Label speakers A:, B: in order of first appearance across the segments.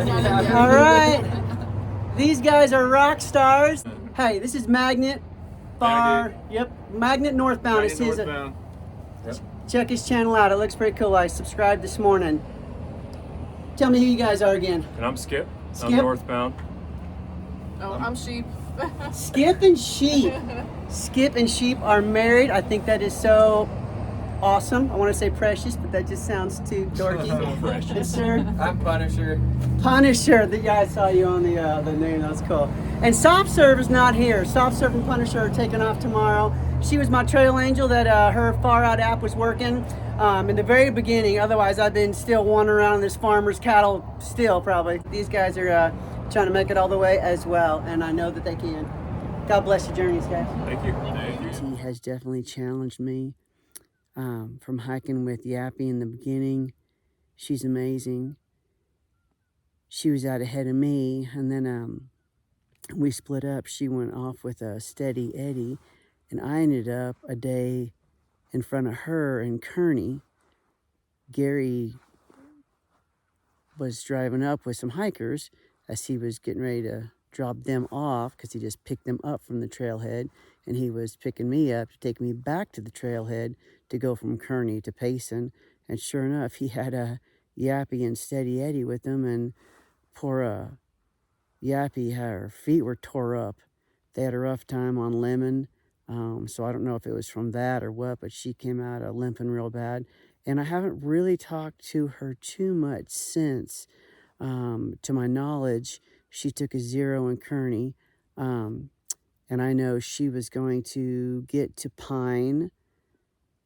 A: All right. These guys are rock stars. Hey, this is Magnet. Magnet Northbound. It's his. Check his channel out. It looks pretty cool. I subscribed this morning. Tell me who you guys are again.
B: And I'm Skip.
A: Skip?
B: I'm Northbound.
C: Oh, I'm Sheep.
A: Skip and Sheep. Skip and Sheep are married. I think that is so awesome. I want to say precious, but that just sounds too dorky. Yes, sir.
D: I'm Punisher.
A: Punisher. Yeah, I saw you on the name. That's cool. And Soft Serve is not here. Soft Serve and Punisher are taking off tomorrow. She was my trail angel that her Far Out app was working in the very beginning. Otherwise, I've been still wandering around this farmer's cattle still probably. These guys are trying to make it all the way as well, and I know that they can. God bless your journeys, guys.
B: Thank you. Thank you.
A: She has definitely challenged me from hiking with Yappy in the beginning. She's amazing. She was out ahead of me, and then we split up. She went off with a Steady Eddie, and I ended up a day in front of her in Kearney. Gary was driving up with some hikers as he was getting ready to drop them off because he just picked them up from the trailhead, and he was picking me up to take me back to the trailhead to go from Kearney to Payson. And sure enough, he had a Yappy and Steady Eddie with him, and poor Yappy, her feet were tore up. They had a rough time on Lemon, so I don't know if it was from that or what, but she came out limping real bad. And I haven't really talked to her too much since. To my knowledge, she took a 0 in Kearney, and I know she was going to get to Pine,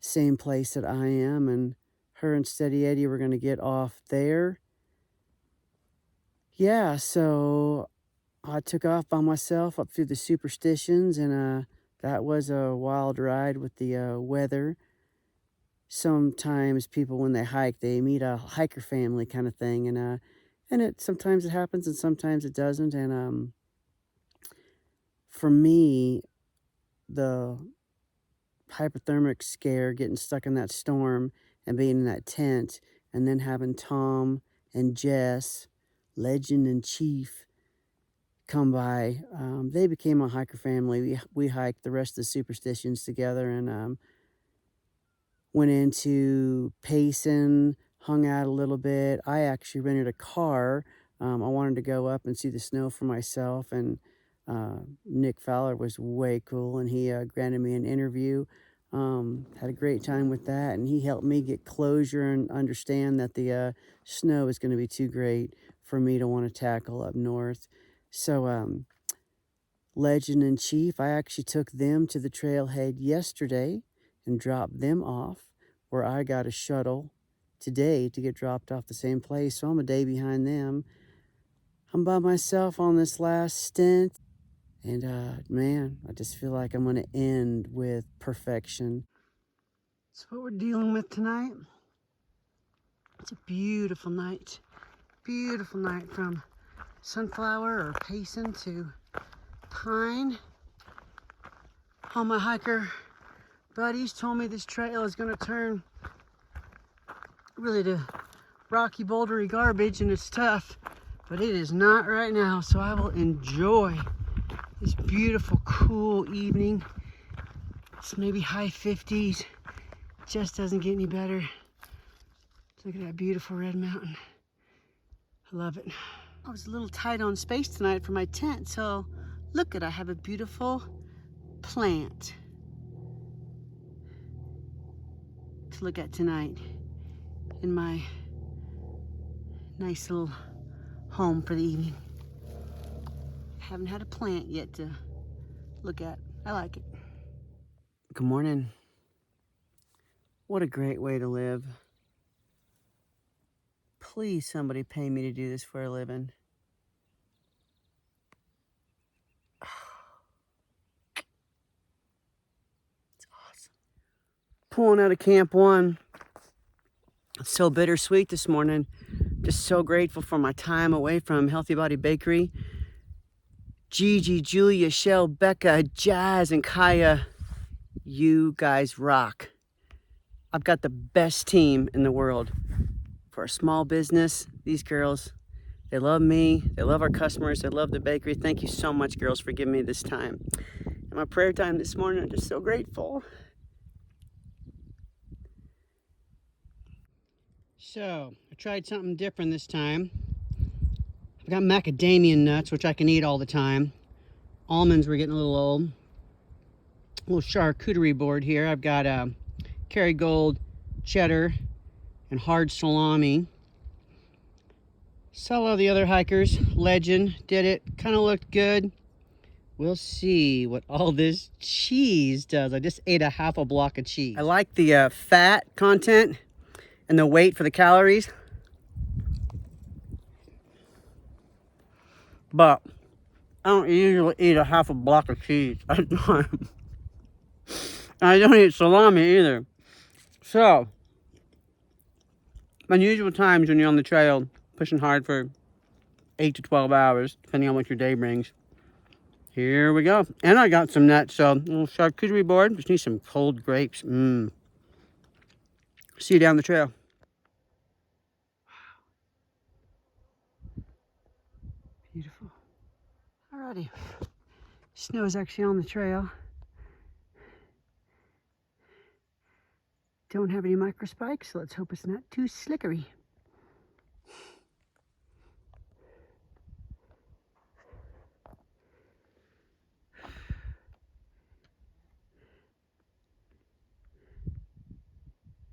A: same place that I am, and her and Steady Eddie were going to get off there. Yeah, so I took off by myself up through the superstitions, and that was a wild ride with the weather. Sometimes people, when they hike, they meet a hiker family kind of thing, and sometimes it happens and sometimes it doesn't. And for me, the hypothermic scare, getting stuck in that storm and being in that tent, and then having Tom and Jess, Legend and Chief, come by, they became a hiker family. We hiked the rest of the superstitions together, and went into Payson, hung out a little bit. I actually rented a car. I wanted to go up and see the snow for myself, and Nick Fowler was way cool, and he granted me an interview. Had a great time with that, and he helped me get closure and understand that the snow is going to be too great for me to want to tackle up north. So Legend and Chief, I actually took them to the trailhead yesterday and dropped them off, where I got a shuttle today to get dropped off the same place. So I'm a day behind them. I'm by myself on this last stint, and man, I just feel like I'm going to end with perfection. That's what we're dealing with tonight. It's a beautiful night. Beautiful night from Sunflower or Payson to Pine. All my hiker buddies told me this trail is going to turn really to rocky, bouldery garbage, and it's tough, but it is not right now. So I will enjoy this beautiful, cool evening. It's maybe high 50s. Just doesn't get any better. Look at that beautiful red mountain. I love it. I was a little tight on space tonight for my tent, so look at, I have a beautiful plant to look at tonight in my nice little home for the evening. Haven't had a plant yet to look at. I like it. Good morning. What a great way to live. Please, somebody pay me to do this for a living. It's awesome. Pulling out of Camp 1. It's so bittersweet this morning. Just so grateful for my time away from Healthy Body Bakery. Gigi, Julia, Shell, Becca, Jazz, and Kaya. You guys rock. I've got the best team in the world. For a small business, these girls They love me. They love our customers. They love the bakery. Thank you so much, girls, for giving me this time. And my prayer time this morning, I'm just so grateful. So, I tried something different this time. I've got macadamia nuts, which I can eat all the time. Almonds were getting a little old. A little charcuterie board here. I've got Kerrygold cheddar and hard salami. Saw all the other hikers. Legend did it. Kind of looked good. We'll see what all this cheese does. I just ate a half a block of cheese. I like the fat content and the weight for the calories. But I don't usually eat a half a block of cheese at a time. I don't eat salami either. So, unusual times when you're on the trail, pushing hard for 8 to 12 hours, depending on what your day brings. Here we go. And I got some nuts, so a little charcuterie board. Just need some cold grapes. See you down the trail. Beautiful. Alrighty. Snow is actually on the trail. Don't have any micro spikes, so let's hope it's not too slickery.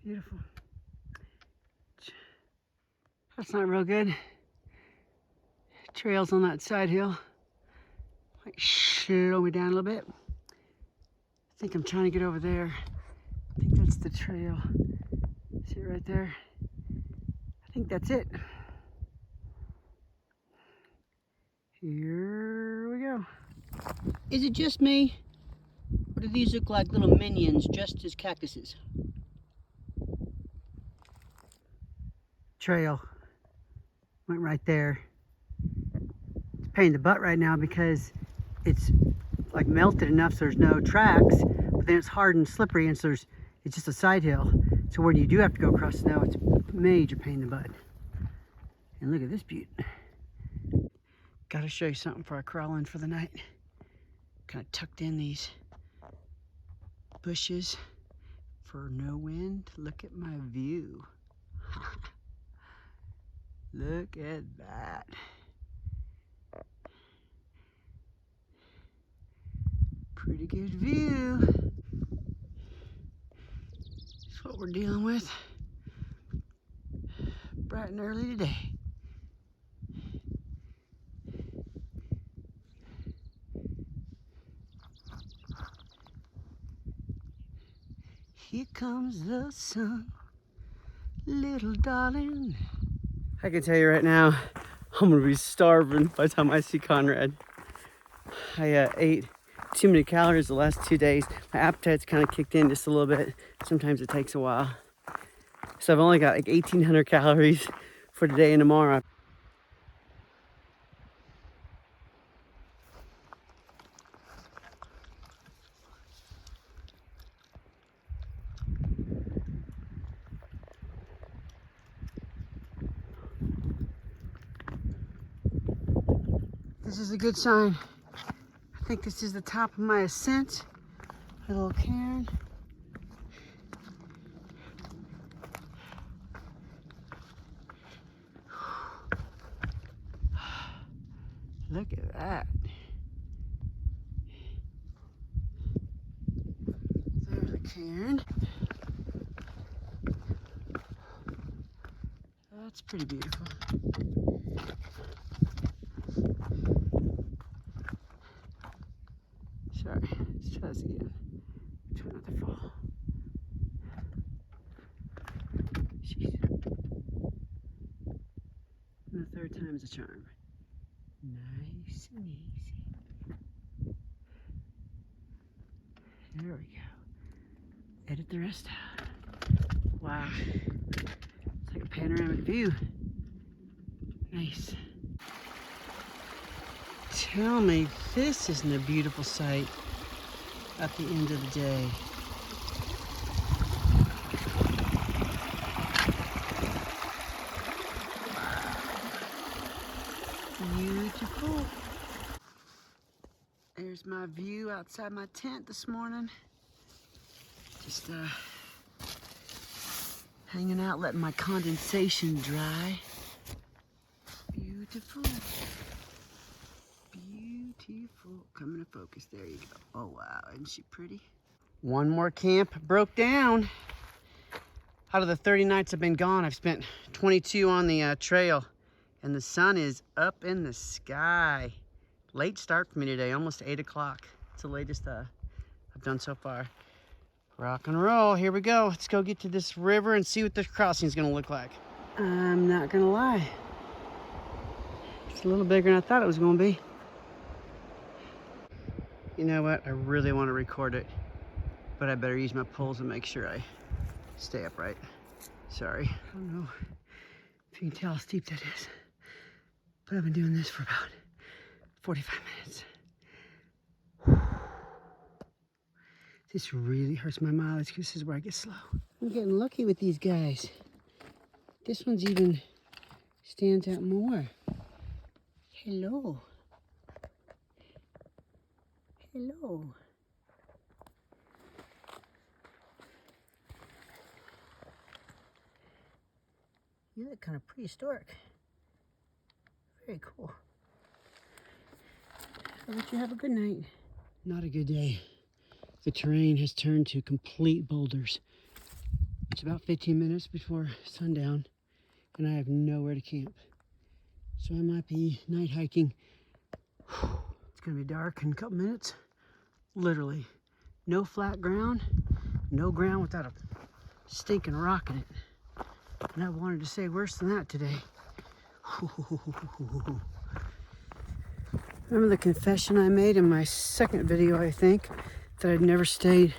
A: Beautiful. That's not real good. Trails on that side hill. Might slow me down a little bit. I think I'm trying to get over there. I think that's the trail. See it right there? I think that's it. Here we go. Is it just me? Or do these look like little minions dressed as cactuses? Trail. Went right there. It's a pain in the butt right now because it's like melted enough so there's no tracks, but then it's hard and slippery, and so it's just a side hill. So when you do have to go across snow, it's a major pain in the butt. And look at this beaut. Gotta show you something for our crawling for the night. Kind of tucked in these bushes for no wind. Look at my view. Look at that. Pretty good view. That's what we're dealing with. Bright and early today. Here comes the sun, little darling. I can tell you right now, I'm gonna be starving by the time I see Conrad. I ate too many calories the last 2 days. My appetite's kind of kicked in just a little bit. Sometimes it takes a while. So I've only got like 1,800 calories for today and tomorrow. This is a good sign. I think this is the top of my ascent. A little cairn. Look at that. There's a cairn. That's pretty beautiful. Sorry, let's try this again. Try not to fall. Jeez. And the third time's a charm. Nice and easy. There we go. Edit the rest out. Wow. It's like a panoramic view. Nice. Tell me this isn't a beautiful sight at the end of the day. Beautiful. There's my view outside my tent this morning. Just hanging out, letting my condensation dry. Beautiful. Beautiful. Coming to focus. There you go. Oh, wow. Isn't she pretty? One more camp broke down. Out of the 30 nights I've been gone, I've spent 22 on the trail. And the sun is up in the sky. Late start for me today, almost 8 o'clock. It's the latest I've done so far. Rock and roll, here we go. Let's go get to this river and see what this crossing is gonna look like. I'm not gonna lie. It's a little bigger than I thought it was gonna be. You know what, I really wanna record it, but I better use my poles and make sure I stay upright. Sorry, I don't know if you can tell how steep that is, but I've been doing this for about 45 minutes. This really hurts my mileage because this is where I get slow. I'm getting lucky with these guys. This one's even stands out more. Hello. Hello. You look kind of prehistoric. Very cool. I'll let you have a good night. Not a good day. The terrain has turned to complete boulders. It's about 15 minutes before sundown, and I have nowhere to camp. So I might be night hiking. It's gonna be dark in a couple minutes. Literally, no flat ground, no ground without a stinking rock in it. And I wanted to say worse than that today. Remember the confession I made in my second video, I think, that I'd never stayed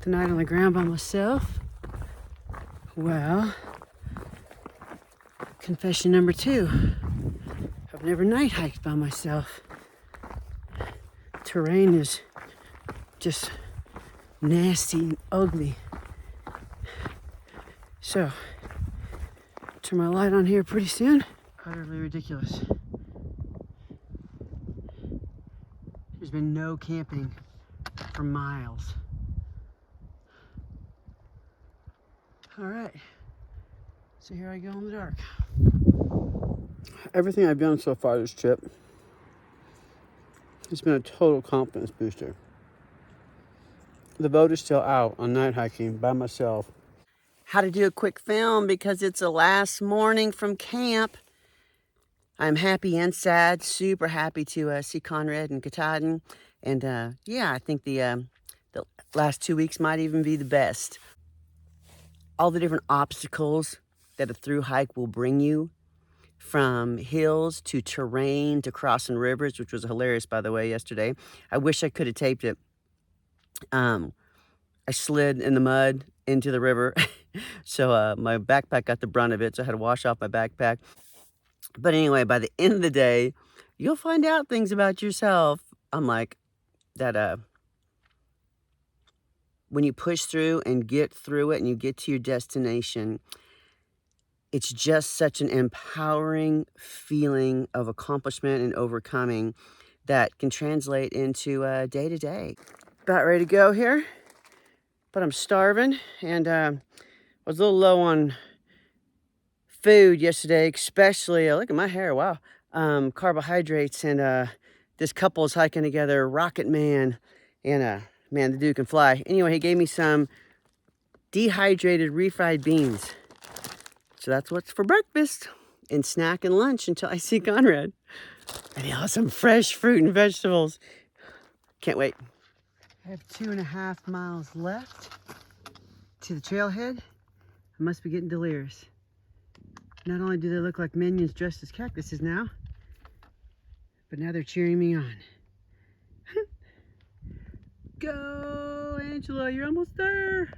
A: the night on the ground by myself? Well, confession number 2. I've never night hiked by myself. Terrain is just nasty and ugly. So, turn my light on here pretty soon. Utterly ridiculous. There's been no camping for miles. All right, so here I go in the dark. Everything I've done so far this trip has been a total confidence booster. The boat is still out on night hiking by myself. How to do a quick film because it's the last morning from camp. I'm happy and sad, super happy to see Conrad and Katahdin. And yeah, I think the last 2 weeks might even be the best. All the different obstacles that a through hike will bring you, from hills to terrain to crossing rivers, which was hilarious, by the way, yesterday. I wish I could have taped it. I slid in the mud into the river, so my backpack got the brunt of it, so I had to wash off my backpack. But anyway, by the end of the day, you'll find out things about yourself. I'm like, that when you push through and get through it and you get to your destination, it's just such an empowering feeling of accomplishment and overcoming that can translate into day to day. About ready to go here, but I'm starving, and I was a little low on food yesterday, especially, look at my hair, wow, carbohydrates. And this couple is hiking together, Rocket Man, and man, the dude can fly. Anyway, he gave me some dehydrated refried beans. So that's what's for breakfast and snack and lunch until I see Conrad. And he'll have some fresh fruit and vegetables. Can't wait. I have 2.5 miles left to the trailhead. I must be getting delirious. Not only do they look like minions dressed as cactuses now, but now they're cheering me on. Go, Angela, you're almost there.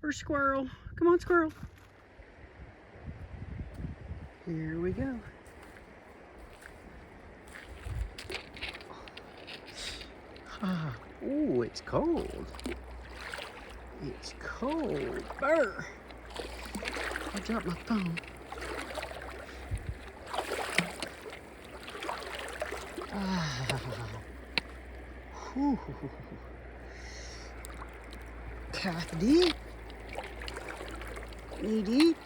A: Or squirrel. Come on, squirrel. Here we go. Oh, it's cold. It's cold. Brr. I dropped my phone. Whew. Calf deep. Knee deep.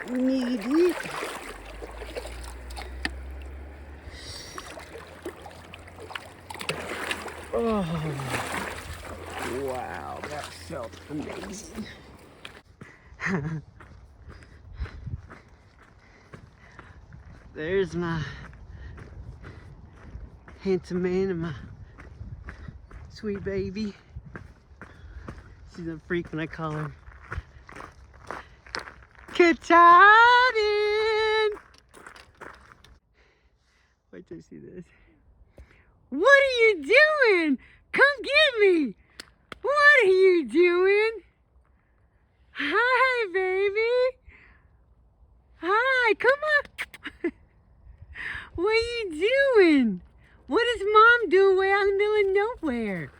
A: Knee deep. Oh, wow, that felt amazing. There's my handsome man and my sweet baby. She's a freak when I call her Katahdin. Wait till you see this. What are you doing? Come get me. What are you doing? Hi, baby. Hi, come on. What are you doing? What is Mom doing way out in the middle of nowhere?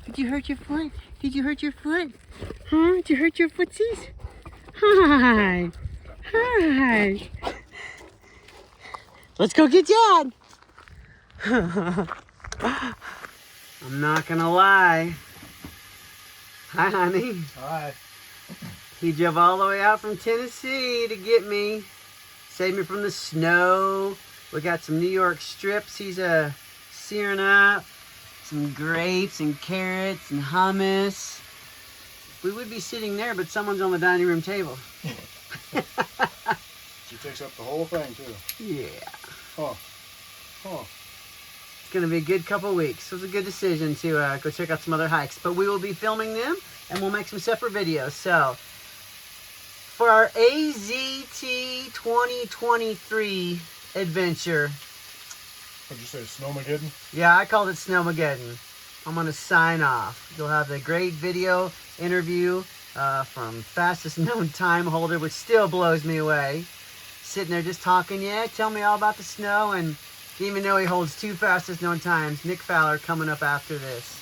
A: Did you hurt your foot? Did you hurt your foot? Huh? Did you hurt your footsies? Hi. Hi. Let's go get Dad. I'm not gonna lie. Hi, honey.
B: Hi.
A: He drove all the way out from Tennessee to get me. Saved me from the snow. We got some New York strips he's searing up. Some grapes and carrots and hummus. We would be sitting there, but someone's on the dining room table.
B: She takes up the whole thing, too.
A: Yeah.
B: Oh. Oh.
A: It's going to be a good couple weeks. It was a good decision to go check out some other hikes. But we will be filming them, and we'll make some separate videos. So, for our AZT 2023 adventure.
B: What'd you say, Snowmageddon?
A: Yeah, I called it Snowmageddon. I'm going to sign off. You'll have the great video interview from fastest known time holder, which still blows me away. Sitting there just talking, yeah, tell me all about the snow, and even though he holds 2 fastest known times, Nick Fowler coming up after this.